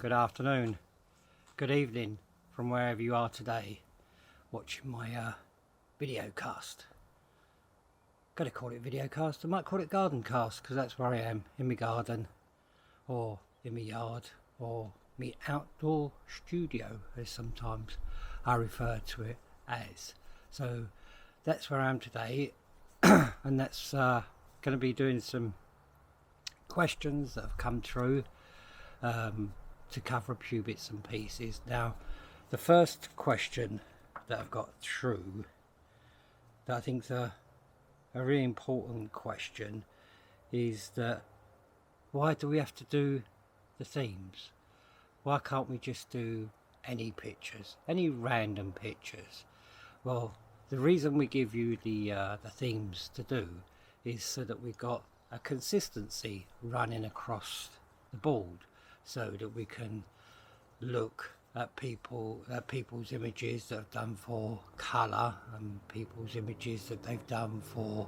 good afternoon, good evening from wherever you are today watching my video cast. Gotta call it video cast. I might call it garden cast because that's where I am, in my garden or in my yard or my outdoor studio, as sometimes I refer to it as. So that's where I am today, and that's going to be doing some questions that have come through to cover a few bits and pieces. Now, the first question that I've got through that I think is a really important question is that why do we have to do the themes? Why can't we just do any pictures, any random pictures? Well, the reason we give you the themes to do is so that we've got a consistency running across the board, so that we can look at people's images that have done for colour and people's images that they've done for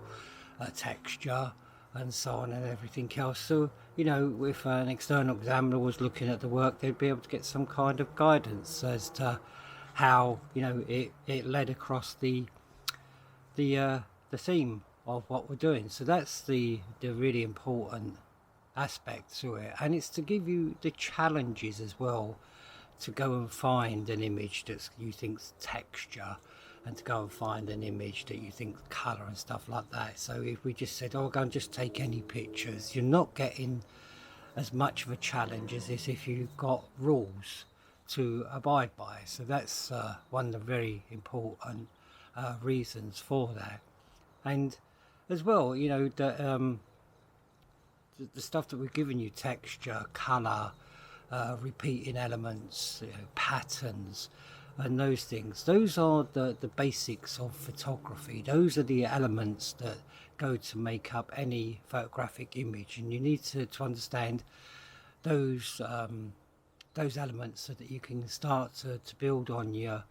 texture and so on and everything else. So, you know, if an external examiner was looking at the work, they'd be able to get some kind of guidance as to how, you know, it led across the theme of what we're doing. So that's the really important aspect to it, and it's to give you the challenges as well, to go and find an image that you think's texture, and to go and find an image that you think colour and stuff like that. So if we just said, oh, go and just take any pictures, you're not getting as much of a challenge as this if you've got rules to abide by. So that's one of the very important reasons for that. And as well, you know, the stuff that we've given you, texture, colour, repeating elements, you know, patterns and those things, those are the basics of photography. Those are the elements that go to make up any photographic image, and you need to understand those elements so that you can start to build on your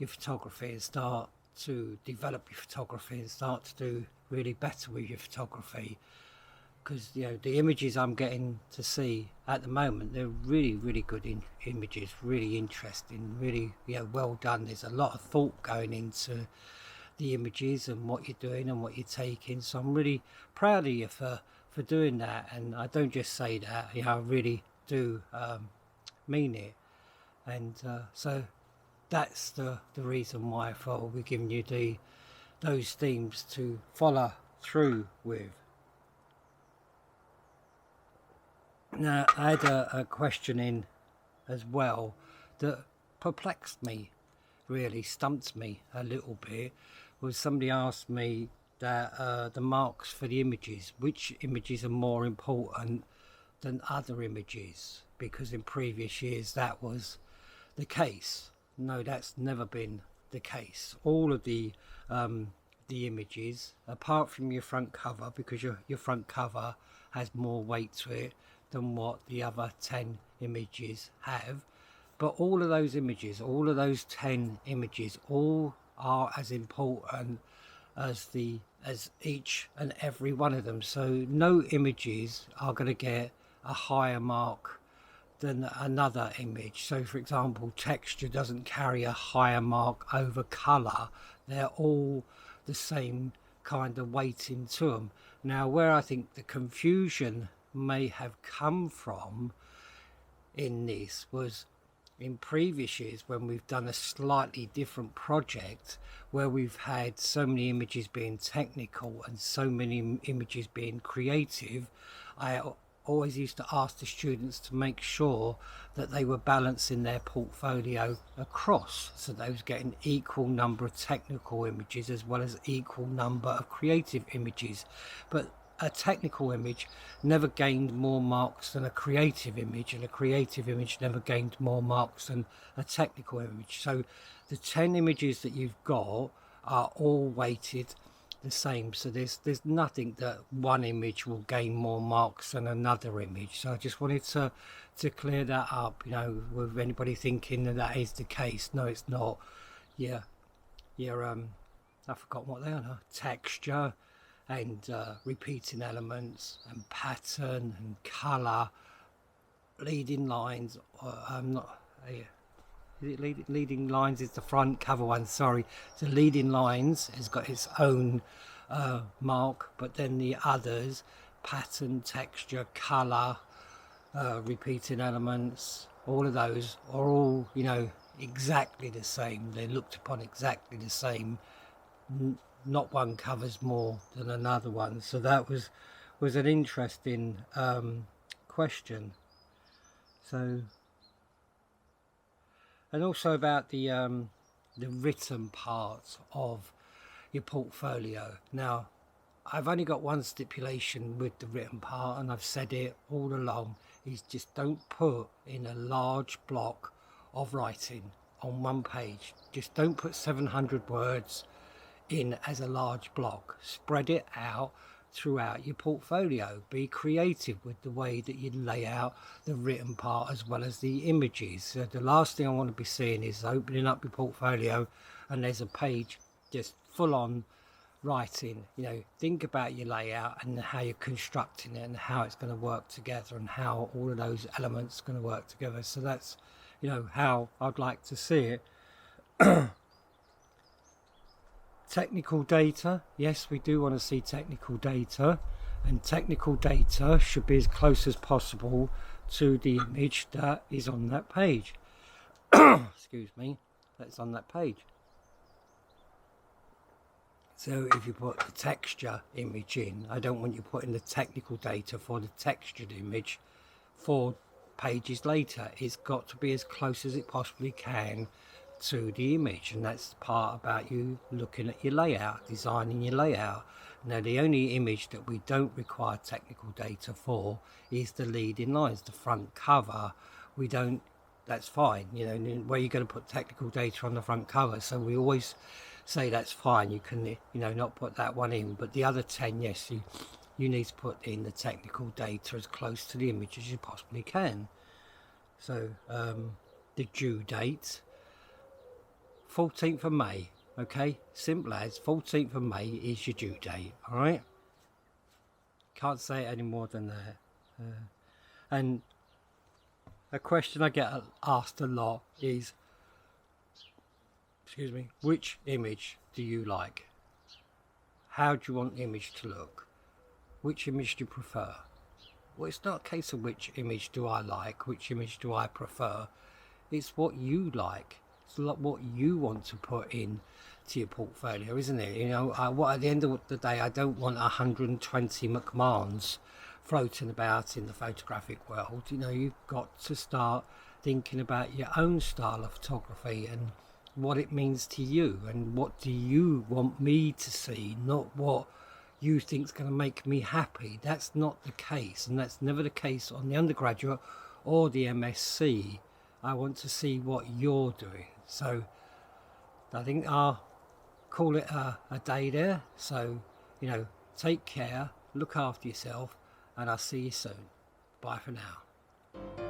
photography and start to develop your photography and start to do really better with your photography. Because, you know, the images I'm getting to see at the moment, they're really good images, really interesting, really, you know, well done. There's a lot of thought going into the images and what you're doing and what you're taking. So I'm really proud of you for doing that. And I don't just say that, you know, I really do mean it. And so that's the reason why I thought we're giving you those themes to follow through with. Now, I had a question in as well that perplexed me, really stumped me a little bit. Was somebody asked me that the marks for the images, which images are more important than other images, because in previous years that was the case. No, that's never been the case. All of the images, apart from your front cover, because your front cover has more weight to it than what the other 10 images have, but all of those images, all of those 10 images, all are as important as each and every one of them. So no images are going to get a higher mark than another image. So for example, texture doesn't carry a higher mark over colour. They're all the same kind of weighting to them. Now, where I think the confusion may have come from in this was in previous years when we've done a slightly different project, where we've had so many images being technical and so many images being creative. I always used to ask the students to make sure that they were balancing their portfolio across, so they was getting equal number of technical images as well as equal number of creative images. But a technical image never gained more marks than a creative image, and a creative image never gained more marks than a technical image. So the 10 images that you've got are all weighted the same. So there's nothing that one image will gain more marks than another image. So I just wanted to clear that up, you know, with anybody thinking that is the case. No, it's not. Yeah, I forgot what they are now. Texture and repeating elements and pattern and colour leading lines, I'm not is it leading lines is the front cover one, sorry. So leading lines has got its own mark, but then the others, pattern, texture, colour, repeating elements, all of those are all, you know, exactly the same. They're looked upon exactly the same. Not one covers more than another one. So that was an interesting question. So, and also about the written part of your portfolio. Now, I've only got one stipulation with the written part, and I've said it all along, is just don't put in a large block of writing on one page. Just don't put 700 words in as a large block. Spread it out throughout your portfolio. Be creative with the way that you lay out the written part as well as the images. So the last thing I want to be seeing is opening up your portfolio and there's a page just full on writing. You know, think about your layout and how you're constructing it and how it's going to work together and how all of those elements are going to work together. So that's, you know, how I'd like to see it. Technical data, yes, we do want to see technical data, and technical data should be as close as possible to the image that is on that page. Excuse me, that's on that page. So if you put the texture image in, I don't want you putting the technical data for the textured image 4 pages later. It's got to be as close as it possibly can to the image, and that's the part about you looking at your layout, designing your layout. Now, the only image that we don't require technical data for is the leading lines, the front cover. We don't, that's fine, you know, where you're going to put technical data on the front cover, so we always say that's fine, you can, you know, not put that one in, but the other 10, yes, you need to put in the technical data as close to the image as you possibly can. So the due date, 14th of May, okay, simple as 14th of May is your due date, all right? Can't say it any more than that. And a question I get asked a lot is, excuse me, which image do you like? How do you want the image to look? Which image do you prefer? Well, it's not a case of which image do I like, which image do I prefer. It's what you like. It's like what you want to put in to your portfolio, isn't it? You know, at the end of the day, I don't want 120 McMahons floating about in the photographic world. You know, you've got to start thinking about your own style of photography and what it means to you and what do you want me to see, not what you think's going to make me happy. That's not the case, and that's never the case on the undergraduate or the MSc. I want to see what you're doing. So I think I'll call it a day there. So, you know, take care, look after yourself, and I'll see you soon. Bye for now.